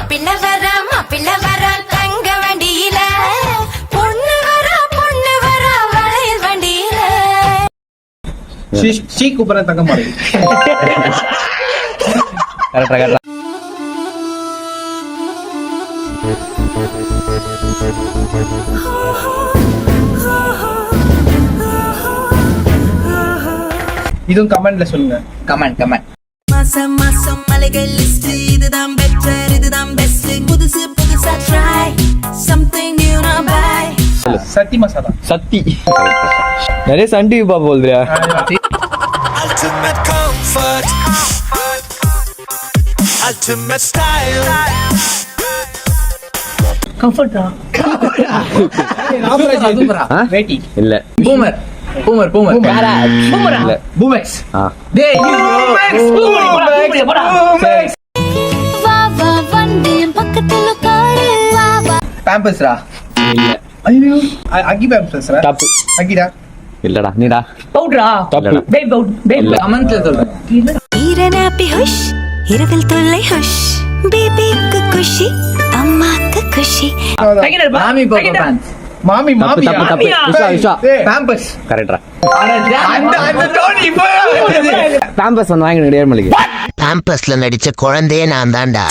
மாப்பிள்ள வர தங்க வண்டியில பொண்ணு வர வளையல் வண்டியில ஸ்ரீ கூப்பிடுற தங்க மாறி இதுவும் கமெண்ட்ல சொல்லுங்க. கமெண்ட் மாசம் மலைகள் லிஸ்ட் இதுதான் பெட்டர் இதுதான் பெஸ்ட் புதுசா ட்ரை சம்திங் நியூ நா பை சத்தி மசாலா. சத்தி நிறைய சன் டிவி பாப்பா போல்றியா? Ultimate comfort, ultimate style. வேட்டி இல்ல பூமர் இல்ல பூமெக்ஸ். டேய் வா வா வந்து என் பக்கத்துல உட்காரு வா வா பாம்பஸ்ரா. இல்ல ஐயோ அக்கி பாம்பஸ்ரா. தப்பு அக்கிடா இல்லடா நீடா பவுடரா தப்பு பேபி பவுடர் பேபி இல்ல கமெண்ட்ல சொல்லுங்க. ஈரனாப்பி ஹுஷ் இரவில் தொல்லை ஹுஷ் பேபிக்கு குஷி அம்மாக்கு குஷி மாமி பாப்பா பேண்ட்ஸ். மாமி தப்பு மாமியா? தப்பு தப்பு விஸ்வா விஸ்வா பாம்பஸ். கரெக்டா அந்த டோன் இப்போ பாம்பஸ் வந்து வாங்கி நேர்மலிக்கு பாம்பஸ்ல நடிச்ச குழந்தையே நான் தான்டா.